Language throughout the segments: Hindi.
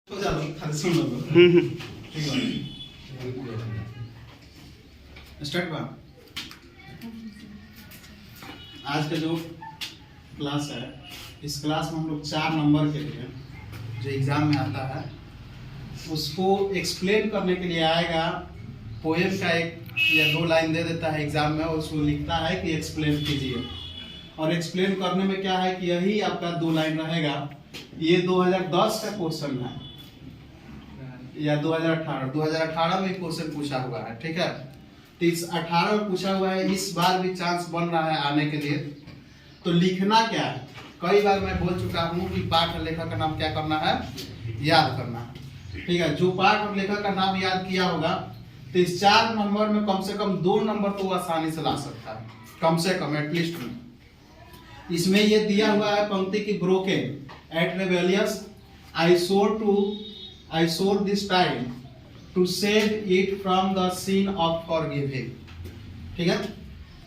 स्टार्ट बा। आज का जो क्लास है, इस क्लास में हम लोग 4 नंबर के लिए जो एग्जाम में आता है उसको एक्सप्लेन करने के लिए आएगा। पोएम का 1 या 2 लाइन दे देता है एग्जाम में और उसको लिखता है कि एक्सप्लेन कीजिए। और एक्सप्लेन करने में क्या है कि यही आपका 2 लाइन रहेगा। ये 2010 का क्वेश्चन है या 2018 में क्वेश्चन पूछा हुआ है, ठीक है। तो इस 18 में पूछा हुआ है, इस बार भी चांस बन रहा है आने के लिए। तो लिखना क्या है, कई बार मैं बोल चुका हूँ कि पाठ और लेखक का नाम क्या करना है, याद करना है, ठीक है। जो पाठ और लेखक का नाम याद किया होगा तो इस 4 नंबर में कम से कम 2 नंबर तो आसानी से ला सकता है, कम से कम एटलीस्ट में। इसमें ये दिया हुआ है पंक्ति की broken at rebellious I sought this time to save it from the sin of forgiving, ठीक है।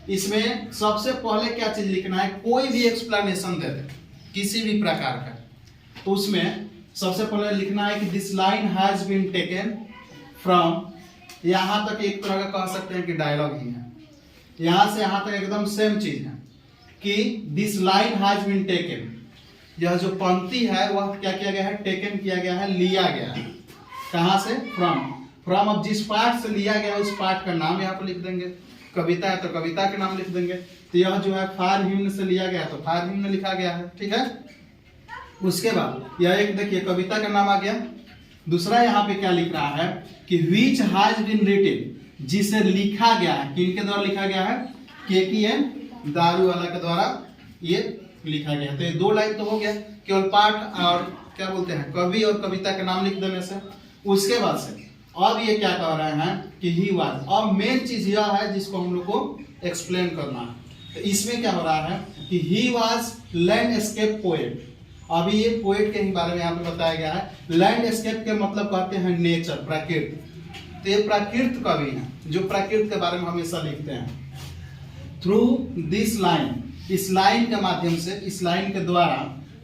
इसमें सबसे पहले क्या चीज लिखना है, कोई भी एक्सप्लेनेशन दे दे किसी भी प्रकार का, तो उसमें सबसे पहले लिखना है कि this line has been taken from, यहां तक एक तरह का कह सकते हैं कि डायलॉग ही है, यहां से यहां तक एकदम सेम चीज है कि this line has been taken. यह जो पंक्ति है वह क्या किया गया है, टेकन किया गया है, लिया गया है। कहां से, फ्रॉम। अब जिस पाठ से लिया गया है उस पाठ का नाम यहाँ पर लिख देंगे। कविता है तो कविता के नाम लिख देंगे। तो यह जो है फार हिम्न से लिया गया तो फार हिम्न लिखा गया है, ठीक है। उसके बाद यह एक देखिए कविता का नाम आ गया। दूसरा यहाँ पे क्या लिख रहा है कि विच हैज बीन रिटन, जिसे लिखा गया है, किनके द्वारा लिखा गया है, KKN दारूवाला के द्वारा ये लिखा गया। तो ये 2 लाइन तो हो गया, केवल पाठ और क्या बोलते हैं कवि और कविता के नाम लिख देने से। उसके बाद से अब ये क्या कह रहे हैं कि ही वाज। अब मेन चीज यह है जिसको हम लोग को एक्सप्लेन करना है। तो इसमें क्या हो रहा है कि ही वाज लैंडस्केप पोएट। अभी ये पोएट के ही बारे में यहाँ पे बताया गया है। लैंडस्केप के मतलब कहते हैं नेचर, प्रकृति। तो ये प्रकृति कवि है जो प्रकृति के बारे में हमेशा लिखते हैं। थ्रू दिस लाइन, इस लाइन के माध्यम से, इस लाइन के द्वारा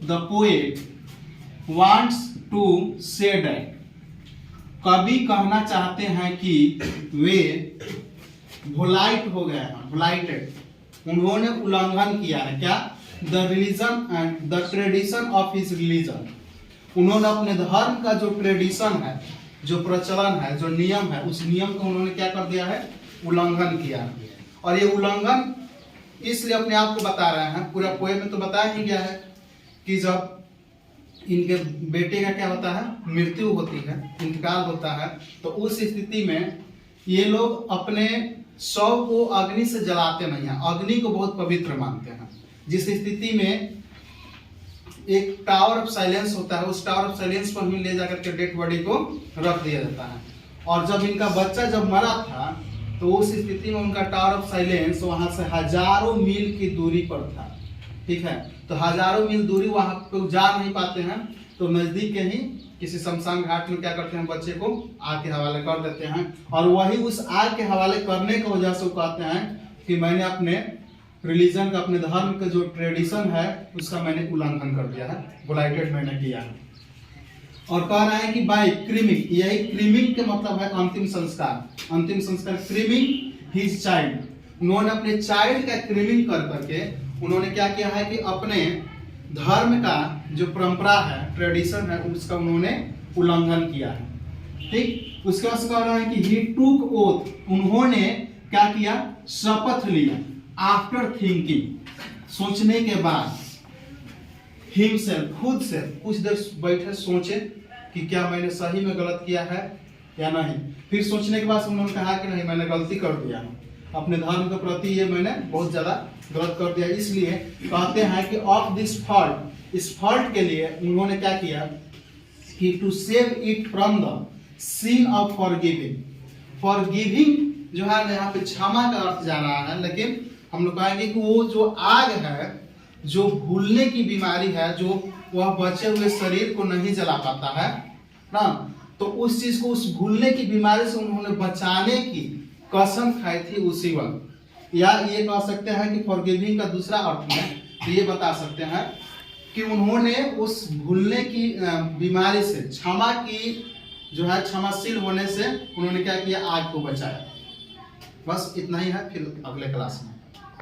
the poet wants to say that, कवि कहना चाहते हैं कि वे वोलाइट हो गए हैं, वोलाइटेड, उन्होंने उल्लंघन किया है। क्या, the religion and the tradition of his religion, उन्होंने अपने धर्म का जो ट्रेडिशन है, जो प्रचलन है, जो नियम है, उस नियम को उन्होंने क्या कर दिया है, उल्लंघन किया है। और ये उल्लंघन इसलिए अपने आप को बता रहे हैं, पूरा पोएम में तो बताया ही गया है कि जब इनके बेटे का क्या होता है, मृत्यु होती है, इंतकाल होता है, तो उस स्थिति में ये लोग अपने शव को अग्नि से जलाते नहीं हैं, अग्नि को बहुत पवित्र मानते हैं। जिस स्थिति में एक टावर ऑफ साइलेंस होता है, उस टावर ऑफ साइलेंस पर ही ले जाकर के डेड बॉडी को रख दिया जाता है। और जब इनका बच्चा जब मरा था तो उस स्थिति में उनका टावर ऑफ साइलेंस वहां से हजारों मील की दूरी पर था, ठीक है। तो हजारों मील दूरी वहां पे जा नहीं पाते हैं, तो नजदीक के ही किसी शमशान घाट में क्या करते हैं, बच्चे को आग के हवाले कर देते हैं। और वही उस आग के हवाले करने की वजह से वो कहते हैं कि मैंने अपने रिलीजन का, अपने धर्म का जो ट्रेडिशन है उसका मैंने उल्लंघन कर दिया है, वोलाइटेड मैंने किया है। और कह रहा है कि बाय क्रीमिंग, यही क्रीमिंग के मतलब है अंतिम संस्कार। अंतिम संस्कार क्रीमिंग हिज चाइल्ड, उन्होंने अपने चाइल्ड का क्रीमिंग कर करके उन्होंने क्या किया है कि अपने धर्म का जो परंपरा है, ट्रेडिशन है, उसका उन्होंने उल्लंघन किया है, ठीक। उसके बाद कह रहा है कि ही टूक ओथ, उन्होंने क्या किया, शपथ लिया, आफ्टर थिंकिंग, सोचने के बाद, हिमसेल्फ, खुद से कुछ देर बैठे सोचे कि क्या मैंने सही में गलत किया है या नहीं। फिर सोचने के बाद उन्होंने कहा कि नहीं, मैंने गलती कर दिया है, अपने धर्म के प्रति ये मैंने बहुत ज्यादा गलत कर दिया। इसलिए कहते हैं कि ऑफ दिस फॉल्ट, इस फॉल्ट के लिए उन्होंने क्या किया कि to save it from the sin of forgiving. Forgiving जो है यहाँ पे क्षमा का अर्थ जा रहा है, लेकिन हम लोग कहेंगे कि वो जो आग है, जो भूलने की बीमारी है, जो वह बचे हुए शरीर को नहीं जला पाता है ना, तो उस चीज को, उस भूलने की बीमारी से उन्होंने बचाने की कसम खाई थी उसी वक्त। या ये कह सकते हैं कि फॉरगिविंग का दूसरा अर्थ में तो ये बता सकते हैं कि उन्होंने उस भूलने की बीमारी से, क्षमा की जो है क्षमाशील होने से उन्होंने क्या किया, आग को बचाया। बस इतना ही है, फिर अगले क्लास में।